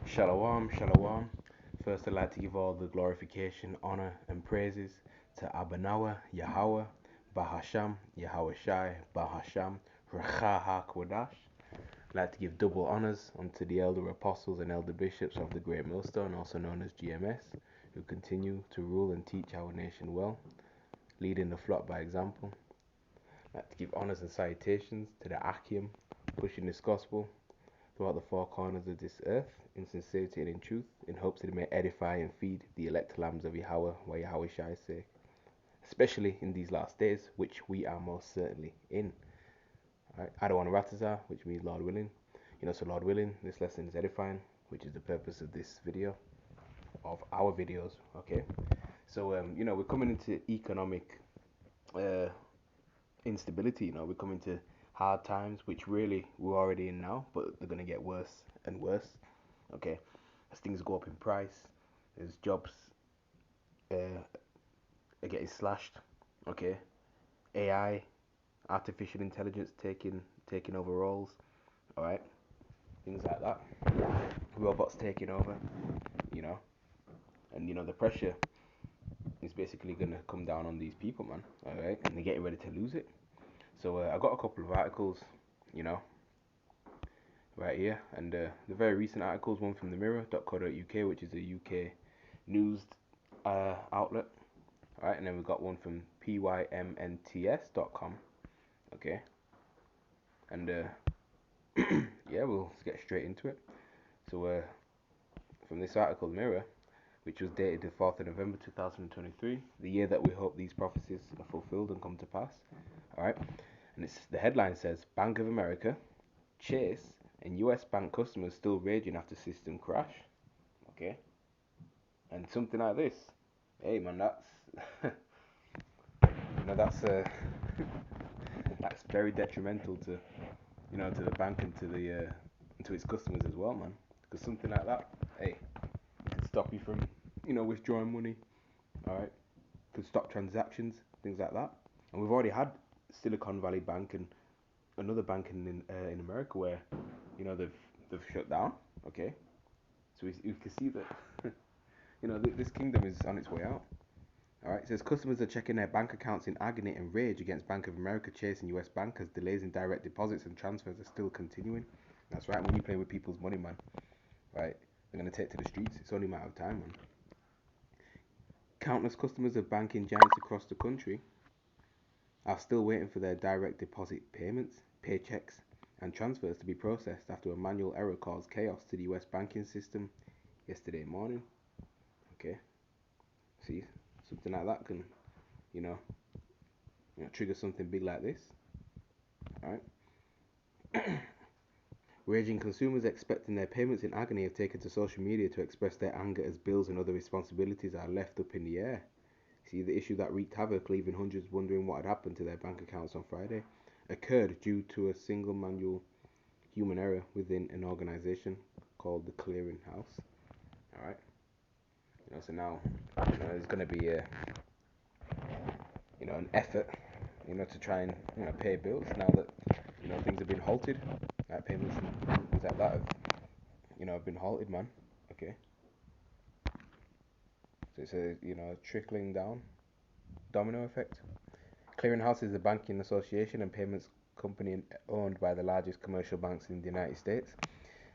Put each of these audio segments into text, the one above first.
Shalom, shalom. First, I'd like to give all the glorification, honor, and praises to Abanawa, Yahweh, Bahasham, Yahweh Shai, Bahasham, Rachaha Kodash. I'd like to give double honors unto the elder apostles and elder bishops of the Great Millstone, also known as GMS, who continue to rule and teach our nation well, leading the flock by example. I'd like to give honors and salutations to the Akim, pushing this gospel throughout the four corners of this earth, in sincerity and in truth, in hopes that it may edify and feed the elect lambs of Yahweh, where Yahweh Shai say, especially in these last days, which we are most certainly in. Right? Adawan Ratazah, which means Lord willing. So Lord willing, this lesson is edifying, which is the purpose of this video, of our videos. Okay, so we're coming into economic uh, instability. We're coming to hard times, which really we're already in now, but they're gonna get worse and worse. Okay, as things go up in price, as jobs uh, are getting slashed. Okay, AI, artificial intelligence taking over roles. All right, things like that. Robots taking over. You know, and the pressure is basically gonna come down on these people, man. All right, and they're getting ready to lose it. So I got a couple of articles, you know, right here, and the very recent articles, one from the mirror.co.uk, which is a UK news outlet, right, and then we got one from pymnts.com, okay, and yeah, we'll get straight into it. So from this article, Mirror, which was dated the 4th of November 2023, the year that we hope these prophecies are fulfilled and come to pass, all right, and the headline says, Bank of America, Chase, and U.S. Bank customers still raging after system crash. Okay, and something like this. Hey man, that's that's that's very detrimental to to the bank and to its customers as well, man. Because something like that, hey, could stop you from withdrawing money. All right, could stop transactions, things like that. And we've already had Silicon Valley Bank and another bank in America where they've shut down. Okay, so we can see that this kingdom is on its way out. All right, it says customers are checking their bank accounts in agony and rage against Bank of America, Chase, and U.S. Bank as delays in direct deposits and transfers are still continuing. That's right. When you play with people's money, man, right, they're gonna take to the streets. It's only a matter of time, man. Countless customers of banking giants across the country are still waiting for their direct deposit payments, paychecks, and transfers to be processed after a manual error caused chaos to the U.S. banking system yesterday morning. Okay, see, something like that can, you know, trigger something big like this. All right. Raging consumers expecting their payments in agony have taken to social media to express their anger as bills and other responsibilities are left up in the air. See, the issue that wreaked havoc, leaving hundreds wondering what had happened to their bank accounts on Friday, occurred due to a single manual human error within an organization called the Clearing House. All right. So now, there's going to be an effort, to try and pay bills now that things have been halted, like payments and things like that have been halted, man. Okay. So it's a trickling down domino effect. Clearinghouse is a banking association and payments company owned by the largest commercial banks in the United States.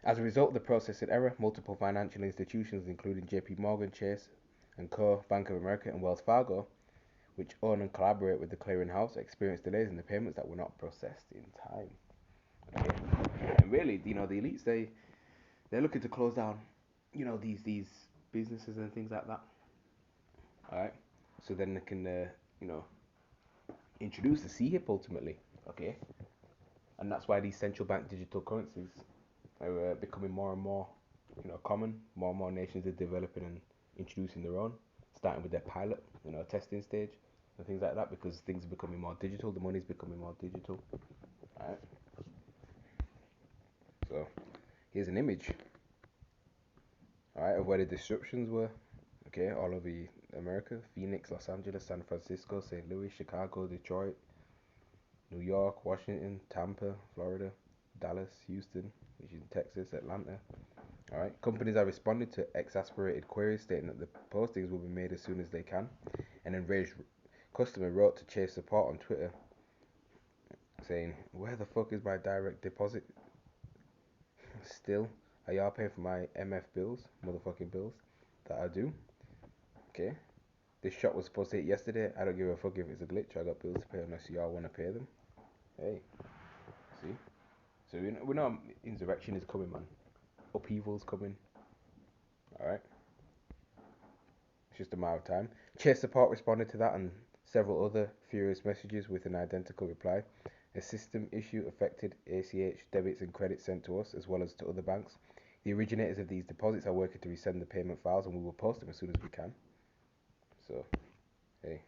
As a result of the processing error, multiple financial institutions, including JP Morgan, Chase and Co., Bank of America, and Wells Fargo, which own and collaborate with the clearinghouse, experienced delays in the payments that were not processed in time. Okay. And really, the elites, they're looking to close down, these businesses and things like that. All right. So then they can, introduce the CHIP ultimately. Okay. And that's why these central bank digital currencies are becoming more and more, common. More and more nations are developing and introducing their own, starting with their pilot, testing stage and things like that, because things are becoming more digital. The money's becoming more digital. All right. So here's an image, all right, of where the disruptions were. Okay, all over America: Phoenix, Los Angeles, San Francisco, St. Louis, Chicago, Detroit, New York, Washington, Tampa, Florida, Dallas, Houston, which is in Texas, Atlanta. All right. Companies are responding to exasperated queries stating that the postings will be made as soon as they can. An enraged customer wrote to Chase support on Twitter saying, "Where the fuck is my direct deposit? Still, are y'all paying for my MF bills, motherfucking bills that I do? Okay. This shot was supposed to hit yesterday. I don't give a fuck if it's a glitch. I got bills to pay unless y'all want to pay them." Hey, see? So we know insurrection is coming, man. Upheaval's coming. All right. It's just a matter of time. Chase support responded to that and several other furious messages with an identical reply. A system issue affected ACH debits and credits sent to us as well as to other banks. The originators of these deposits are working to resend the payment files and we will post them as soon as we can. So, hey,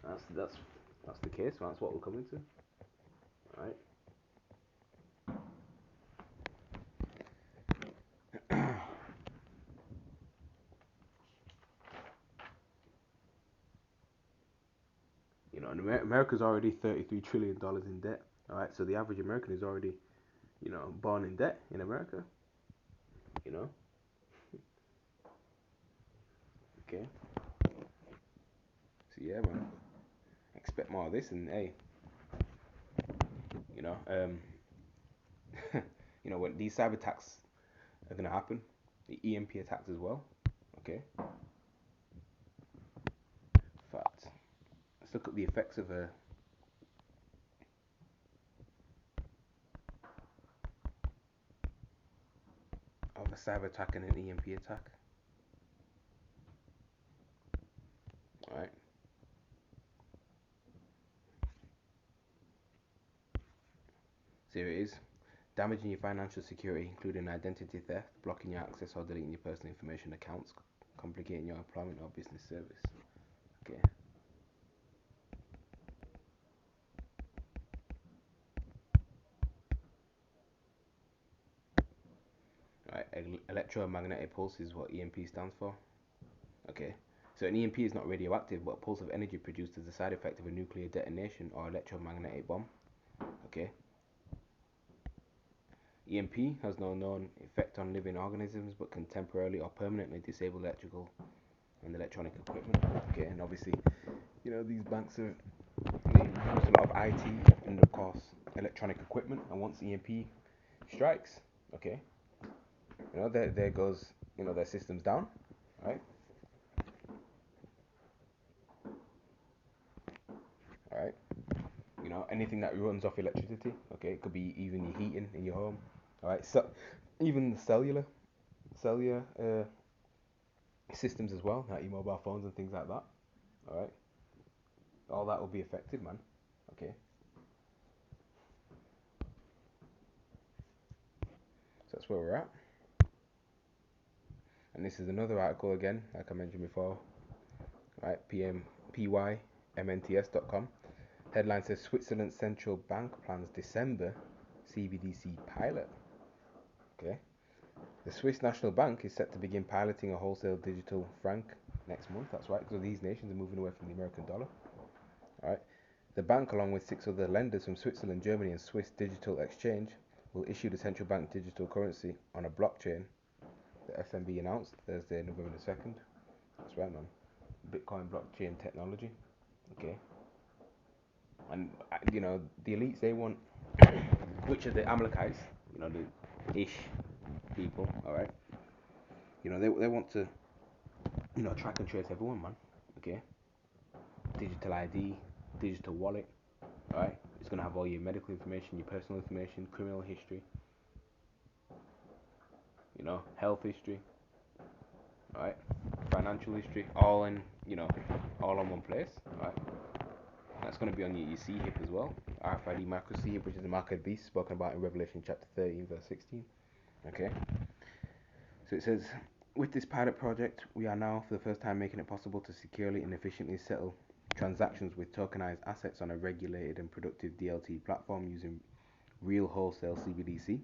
that's the case. That's what we're coming to. All right. You know, and America's already $33 trillion in debt. All right, so the average American is already, born in debt in America. You know, okay. So yeah, man, expect more of this, and hey, you know, when these cyber attacks are gonna happen, the EMP attacks as well. Okay, fact. Let's look at the effects of a cyber attack and an EMP attack. All right. So here it is. Damaging your financial security, including identity theft, blocking your access or deleting your personal information accounts, complicating your employment or business service. Okay. Right. Electromagnetic pulse is what EMP stands for. Okay. So an EMP is not radioactive, but a pulse of energy produced as a side effect of a nuclear detonation or electromagnetic bomb. Okay. EMP has no known effect on living organisms, but can temporarily or permanently disable electrical and electronic equipment. Okay, and obviously, these banks are they use a lot of IT and of course electronic equipment. And once EMP strikes, okay, there goes their systems down, right? All right. Anything that runs off electricity. Okay, it could be even your heating in your home. All right, so even the cellular systems as well, like your mobile phones and things like that. All right, all that will be affected, man. Okay, so that's where we're at. And this is another article again, like I mentioned before. Right, pymnts.com. Headline says Switzerland's central bank plans December CBDC pilot. Okay. The Swiss National Bank is set to begin piloting a wholesale digital franc next month. That's right, because these nations are moving away from the American dollar. All right. The bank, along with 6 other lenders from Switzerland, Germany, and Swiss Digital Exchange, will issue the central bank digital currency on a blockchain. The SNB announced Thursday, November the 2nd. That's right, man. Bitcoin blockchain technology. Okay. And the elites, they want, which are the Amalekites, the Ish people. All right. They want to track and trace everyone, man. Okay. Digital ID, digital wallet. All right. It's gonna have all your medical information, your personal information, criminal history, health history. All right. Financial history, all in all on one place. All right. That's going to be on your C-hip as well. RFID micro C-hip, which is the mark of the beast spoken about in Revelation chapter 13, verse 16. Okay. So it says, with this pilot project, we are now for the first time making it possible to securely and efficiently settle transactions with tokenized assets on a regulated and productive DLT platform using real wholesale CBDC.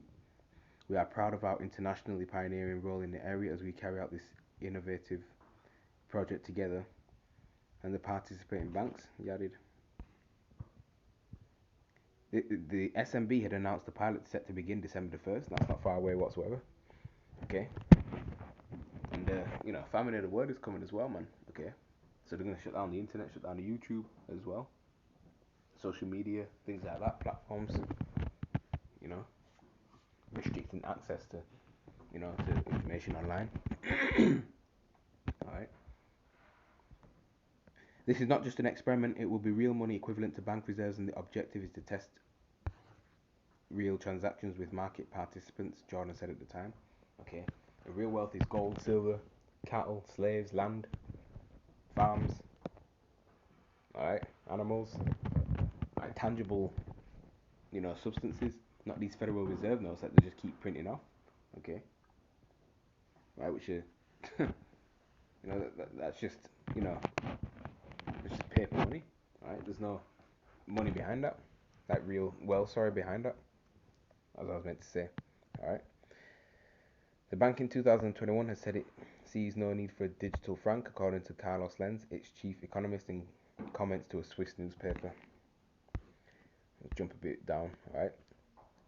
We are proud of our internationally pioneering role in the area as we carry out this innovative project together and the participating banks, he added. the SMB had announced the pilot set to begin December the 1st. That's not far away whatsoever. Okay. And famine of the word is coming as well, man. Okay. So they're gonna shut down the internet, shut down the YouTube as well, social media, things like that, platforms. You know, restricting access to to information online. All right. This is not just an experiment. It will be real money equivalent to bank reserves, and the objective is to test real transactions with market participants. Jordan said at the time. Okay. The real wealth is gold, silver, cattle, slaves, land, farms. All right. Animals. Like tangible, substances. Not these Federal Reserve notes that they just keep printing off. Okay. Right. Which is, that's just, it's just paper money. Right. There's no money behind that. Like real wealth, behind that. As I was meant to say. Alright. The bank in 2021 has said it sees no need for a digital franc, according to Carlos Lenz, its chief economist, in comments to a Swiss newspaper. Let's jump a bit down. Alright.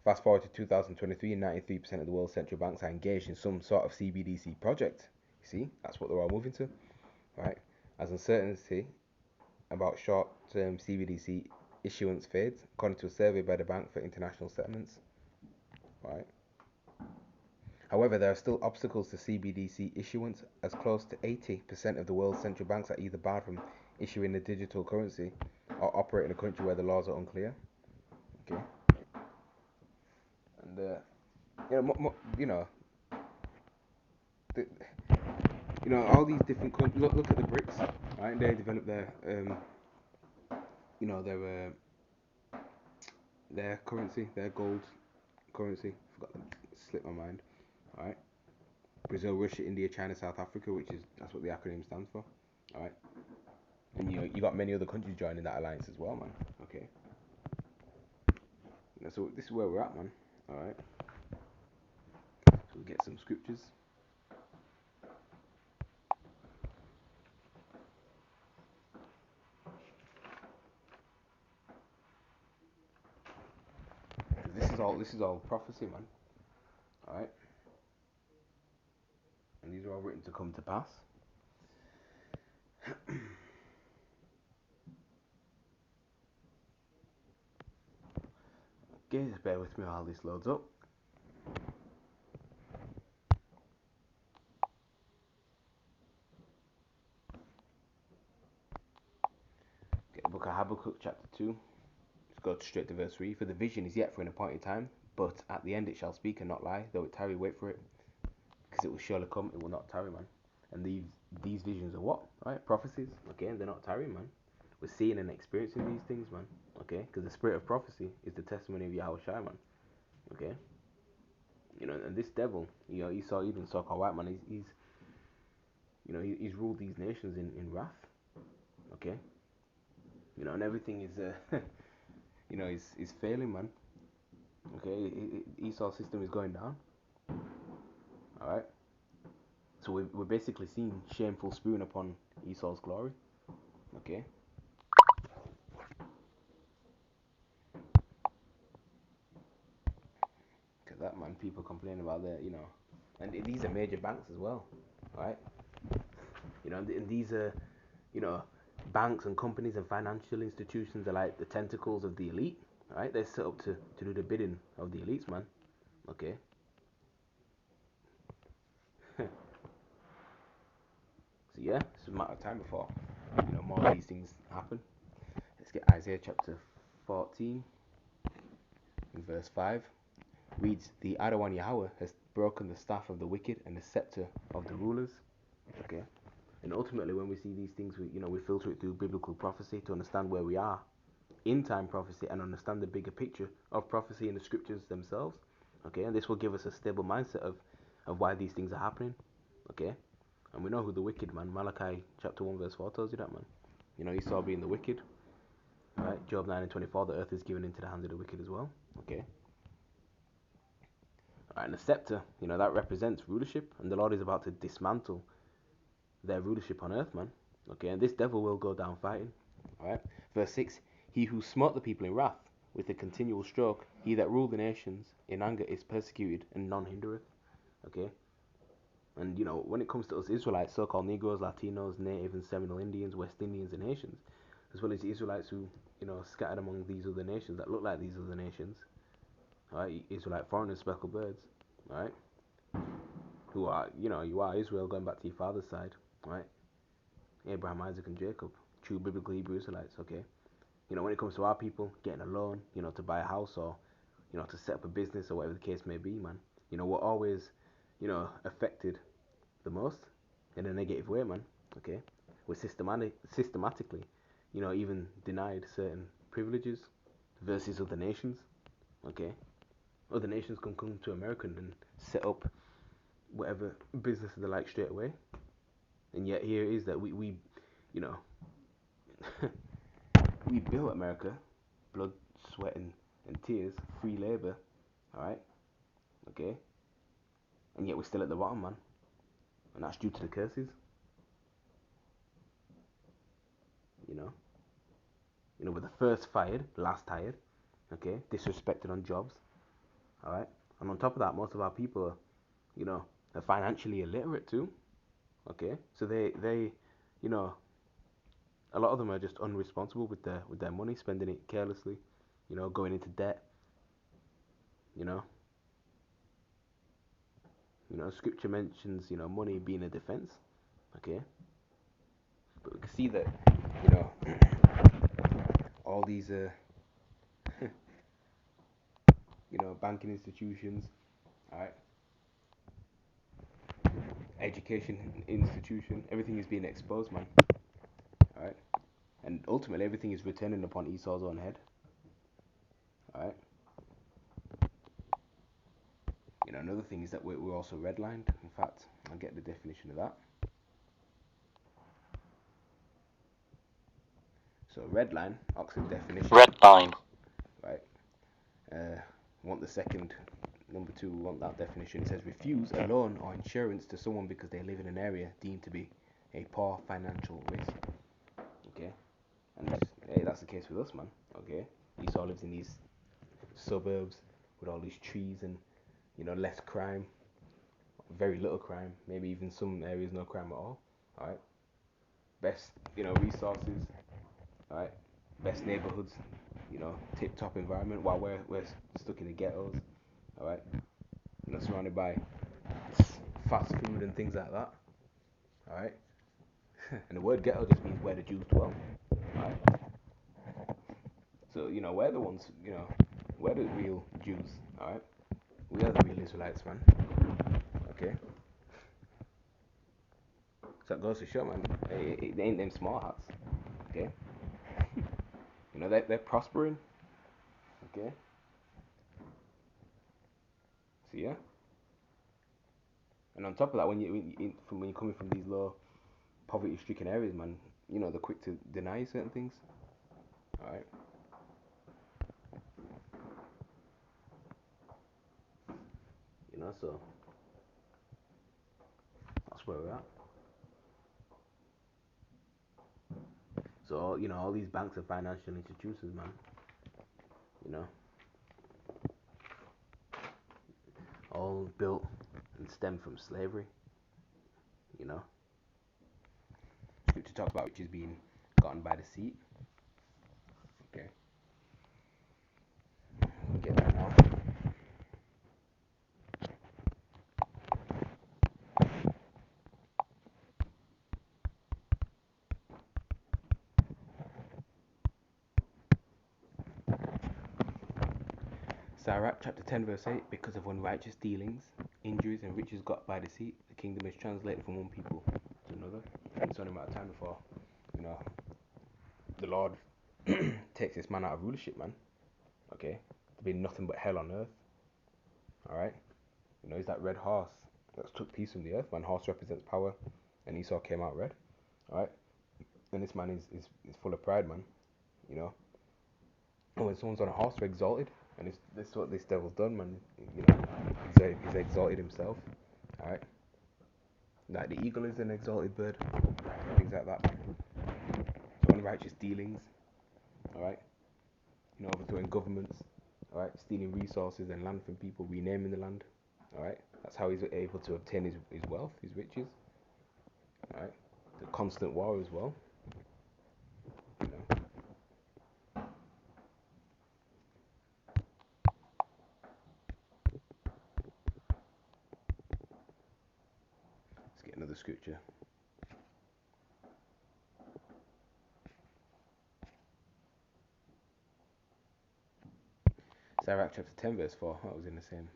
Fast forward to 2023, 93% of the world's central banks are engaged in some sort of CBDC project. You see, that's what they're all moving to. Right. As uncertainty about short-term CBDC issuance fades, according to a survey by the Bank for International Settlements. Right. However, there are still obstacles to CBDC issuance, as close to 80% of the world's central banks are either barred from issuing a digital currency or operate in a country where the laws are unclear. Okay. And all these different countries. Look at the BRICS. Right, they developed their currency, their gold currency. Forgot that. Slipped my mind. All right. Brazil, Russia, India, China, South Africa, that's what the acronym stands for. All right. And you got many other countries joining that alliance as well, man. Okay. So this is where we're at, man. All right. So we'll get some scriptures. This is all prophecy, man. All right. And these are all written to come to pass. Okay, just bear with me while this loads up. Okay, the book of Habakkuk, chapter 2. Let's go straight to verse 3. For the vision is yet for an appointed time, but at the end it shall speak and not lie. Though it tarry, wait for it, because it will surely come, it will not tarry, man. And these visions are what? Right? Prophecies. Okay, and they're not tarrying, man. We're seeing and experiencing these things, man. Okay, because the spirit of prophecy is the testimony of Yahweh Shai, man. Okay, and this devil, Esau, even so-called white man, he's ruled these nations in wrath. Okay, and everything is, is failing, man. Okay, Esau's system is going down. All right. So we're basically seeing shameful spewing upon Esau's glory. Okay. Because that, man, people complain about that, and these are major banks as well, right? And these are, banks and companies and financial institutions are like the tentacles of the elite, right? They're set up to do the bidding of the elites, man. Okay. So yeah, it's a matter of time before more of these things happen. Let's get Isaiah chapter 14, verse 5. Reads, the Adawan Yahweh has broken the staff of the wicked and the scepter of the rulers. Okay. And ultimately, when we see these things, we filter it through biblical prophecy to understand where we are in time prophecy and understand the bigger picture of prophecy in the scriptures themselves. Okay, and this will give us a stable mindset of why these things are happening. Okay, and we know who the wicked, man. Malachi chapter 1 verse 4 tells you that, man. Esau being the wicked. Right, Job 9 and 24, the earth is given into the hands of the wicked as well. Okay. Alright, and the scepter, that represents rulership, and the Lord is about to dismantle their rulership on earth, man. Okay, and this devil will go down fighting. Alright, verse 6, he who smote the people in wrath with a continual stroke, he that ruled the nations in anger is persecuted, and none hindereth. Okay? And when it comes to us Israelites, so-called Negroes, Latinos, Native and Seminole Indians, West Indians, and Haitians, as well as the Israelites who, scattered among these other nations that look like these other nations, alright, Israelite foreigners, speckled birds, alright, who are, you are Israel going back to your father's side, alright, Abraham, Isaac, and Jacob, true biblical Hebrew Israelites, okay? When it comes to our people, getting a loan, to buy a house or, to set up a business or whatever the case may be, man, we're always, affected the most in a negative way, man, okay? We're systematically, even denied certain privileges versus other nations, okay? Other nations can come to America and set up whatever business they like straight away. And yet here it is that we we built America, blood, sweat, and tears, free labor, alright, okay? And yet we're still at the bottom, man. And that's due to the curses. We're the first fired, last hired, okay? Disrespected on jobs, alright? And on top of that, most of our people are financially illiterate too, okay? So they a lot of them are just unresponsible with their money, spending it carelessly, going into debt, you know. Scripture mentions, money being a defense, okay? But we can see that, all these, banking institutions, alright, education institution, everything is being exposed, man, alright? And ultimately, everything is returning upon Esau's own head, alright? Another thing is that we're also redlined. In fact, I'll get the definition of that. So red line, Oxford definition. Red line. Right. Want the second, number 2, want that definition. It says refuse a loan or insurance to someone because they live in an area deemed to be a poor financial risk. Okay. And hey, that's the case with us, man. Okay. Esau lives in these suburbs with all these trees and, less crime, very little crime, maybe even some areas no crime at all. Alright. Best, resources. Alright. Best neighborhoods, tip top environment while we're stuck in the ghettos. Alright. Surrounded by fast food and things like that. Alright. And the word ghetto just means where the Jews dwell. Alright. So, we're the ones, we're the real Jews. Alright. We are the real Israelites, man. Okay. So it goes to show, man, it ain't them small hats. Okay. They're prospering. Okay. So yeah. And on top of that, when you're coming from these low poverty-stricken areas, man, they're quick to deny certain things. All right. So that's where we're at. So all these banks are financial institutions, man. All built and stemmed from slavery. Scripture talks about which is being gotten by deceit. Okay. We'll get that now. Sirach chapter 10 verse 8, because of unrighteous dealings, injuries and riches got by deceit, the kingdom is translated from one people to another. And it's only a matter of time before, the Lord takes this man out of rulership, man. Okay? To be nothing but hell on earth. Alright? He's that red horse that's took peace from the earth, man. Horse represents power, and Esau came out red. Alright? And this man is full of pride, man. And when someone's on a horse, they're exalted. And this is what this devil's done, man. He's exalted himself. Alright? Like the eagle is an exalted bird. Things like that, man. So unrighteous dealings. Alright? overthrowing governments, all right, stealing resources and land from people, renaming the land, all right. That's how he's able to obtain his wealth, his riches, all right. The constant war as well, you know. Let's get another scripture. Sirach chapter 10 verse 4. That was in the same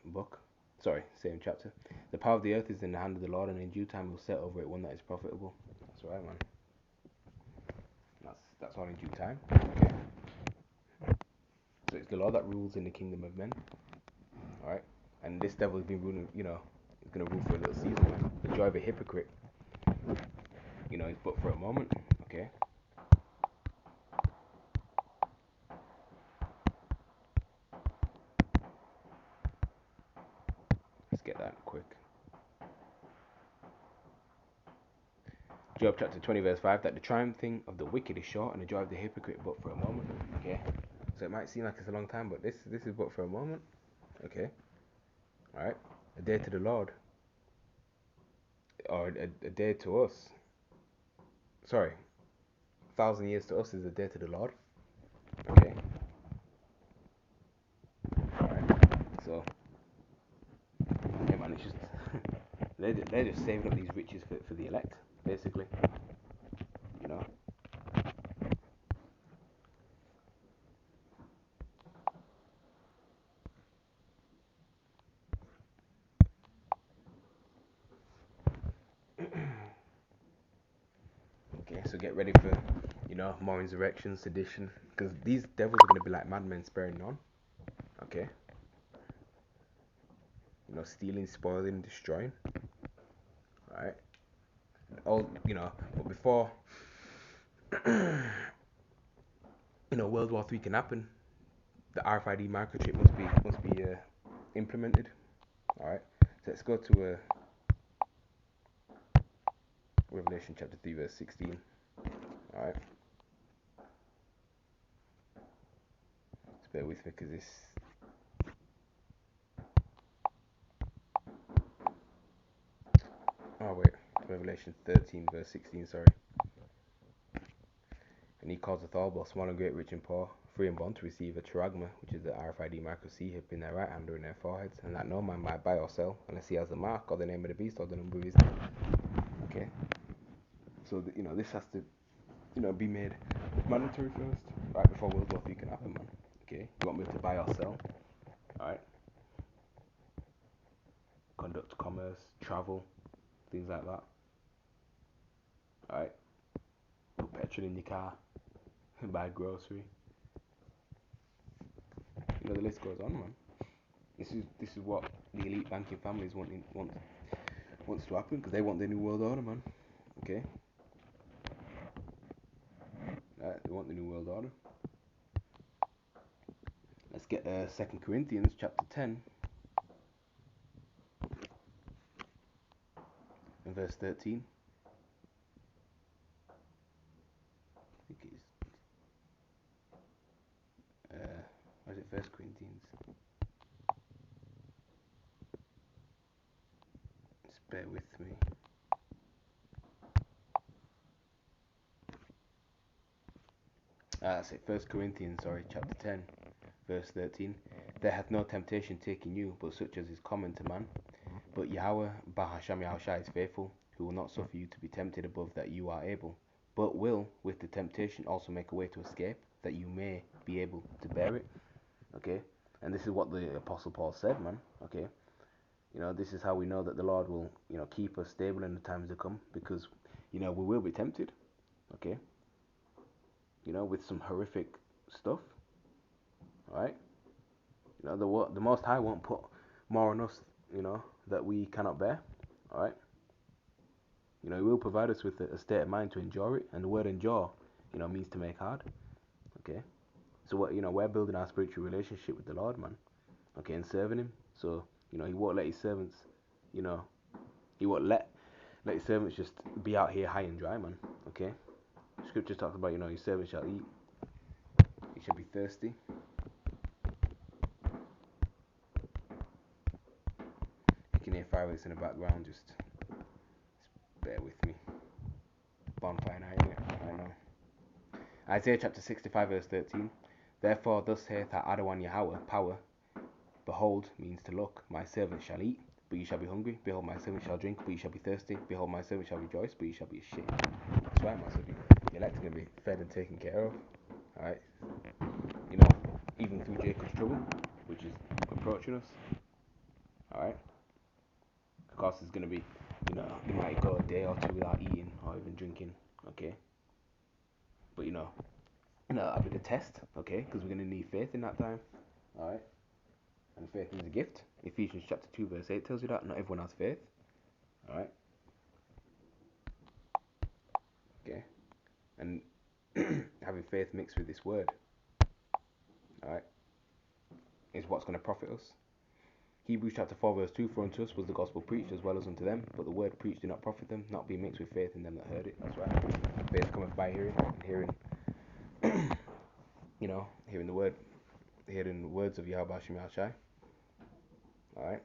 book. Sorry, same chapter. The power of the earth is in the hand of the Lord, and in due time he'll set over it one that is profitable. That's right, man. That's all in due time. Okay. So it's the Lord that rules in the kingdom of men. Alright? And this devil has been ruling, he's gonna rule for a little season, man. The joy of a hypocrite, is but for a moment. Okay? Let's get that quick. Job chapter 20 verse 5, that the triumphing of the wicked is short and the joy of the hypocrite but for a moment. Okay? So it might seem like it's a long time, but this is but for a moment. Okay? Alright? A day to the Lord, or a day to us. Sorry, 1,000 years to us is a day to the Lord. Okay? Alright? So, yeah, man, it's just they're just saving up these riches for the elect, basically. You know. Okay, so get ready for more insurrection, sedition, because these devils are gonna be like madmen, sparing none. Okay. Stealing, spoiling, destroying. All right. All but before World War III can happen, the RFID microchip must be implemented. All right. So let's go to Revelation chapter 3 verse 16. All right. Just bear with me because this. Oh wait, Revelation 13 verse 16. Sorry. And he causeth all, both small and great, rich and poor, free and bond, to receive a charagma, which is the RFID micro chip in their right hand or in their foreheads, and that no man might buy or sell unless he has the mark or the name of the beast or the number of his name. Okay. So this has to be made mandatory first, right before World War III can happen, man. Okay. You want me to buy or sell? All right. Conduct commerce, travel, things like that. All right. Put petrol in your car, buy grocery. The list goes on, man. This is what the elite banking families wants to happen, because they want the new world order, man. Okay. They want the new world order. Let's get 2 Corinthians chapter 10 and verse 13. I think it's or is it 1 Corinthians? Just bear with me. That's it. 1 Corinthians, chapter 10, verse 13. There hath no temptation taken you, but such as is common to man. But Yahweh, Bahasham Yahushua, is faithful, who will not suffer you to be tempted above that you are able, but will, with the temptation, also make a way to escape, that you may be able to bear it. Okay? And this is what the Apostle Paul said, man. Okay? This is how we know that the Lord will, keep us stable in the times to come, because, we will be tempted. Okay? With some horrific stuff. Alright? The Most High won't put more on us, that we cannot bear. Alright? He will provide us with a state of mind to endure it, and the word endure, means to make hard. Okay? So we're building our spiritual relationship with the Lord, man. Okay, and serving him. So, he won't let his servants, he won't let his servants just be out here high and dry, man. Okay? Scripture talks about, his servants shall eat shall be thirsty. You can hear fireworks in the background, just bear with me. Bonfire night, innit? I know. Isaiah chapter 65 verse 13. Therefore thus saith Adawan Yahweh, power, behold, means to look, my servant shall eat, but ye shall be hungry. Behold, my servant shall drink, but ye shall be thirsty. Behold, my servant shall rejoice, but ye shall be ashamed. That's why, my servant. The elect are going to be fed and taken care of. Alright? You know, even through Jacob's trouble, which is approaching us. Alright? Of course, there's going to be, you know, you might go a day or two without eating or even drinking. Okay? But, you know, that'll be the test. Okay? Because we're going to need faith in that time. Alright? And faith is a gift. Ephesians chapter 2 verse 8 tells you that not everyone has faith. Alright? Okay? And having faith mixed with this word, alright, is what's going to profit us. Hebrews chapter 4 verse 2, for unto us was the gospel preached as well as unto them, but the word preached did not profit them, not being mixed with faith in them that heard it. That's right. Faith cometh by hearing, and hearing, you know, hearing the words of Yahweh Hashem Yahshai. Alright?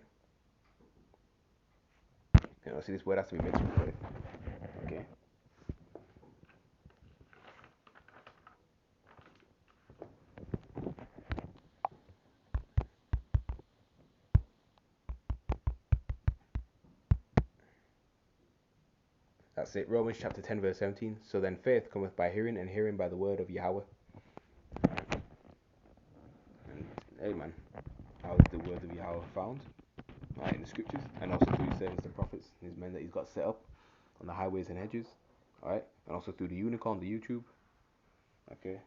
You know, see, this word has to be mixed with faith. Okay? That's it. Romans chapter 10 verse 17. So then faith cometh by hearing, and hearing by the word of Yahweh. Right. And hey man, how is the word of Yahweh found? Right, in the scriptures, and also through his servants, the prophets, his men that he's got set up on the highways and hedges. Alright, and also through the unicorn, the YouTube. Okay,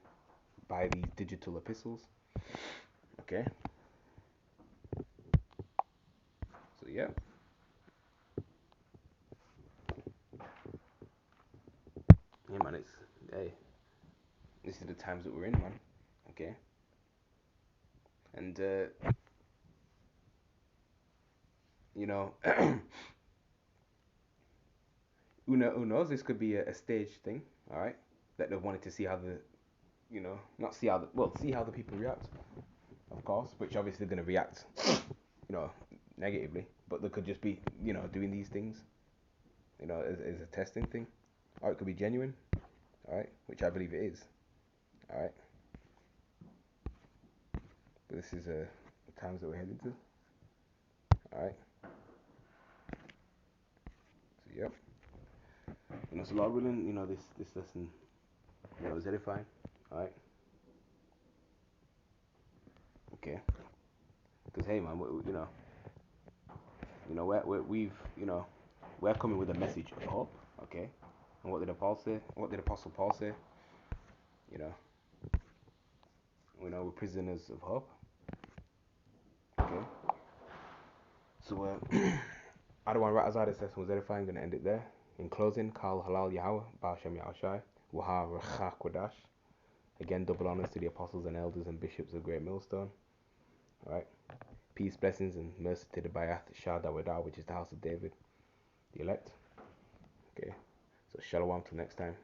by these digital epistles. Okay. So yeah. Yeah man, this is the times that we're in, man. Okay. And you know, who knows, this could be a stage thing, alright? That they wanted to see how the, you know, not see how the, well, see how the people react, of course, which obviously they're going to react, you know, negatively, but they could just be, you know, doing these things, you know, as a testing thing, or it could be genuine, alright, which I believe it is, alright, but this is the times that we're heading to, alright, so yep, you know, so Lord willing, you know, this lesson, you know, was edifying, alright, okay, because hey man, we've, you know, we're coming with a message of hope, okay, and what did Apostle Paul say, you know, we're prisoners of hope, okay, so I don't want to rat us out. This lesson was edifying. I'm going to end it there. In closing, Kal Halal Yahweh, Ba'ashem Yahushai, Waha Racha Kodash. Again, double honors to the apostles and elders and bishops of Great Millstone. Alright. Peace, blessings, and mercy to the Bayath Shah Dawadah, which is the house of David, the elect. Okay. So, shalom till next time.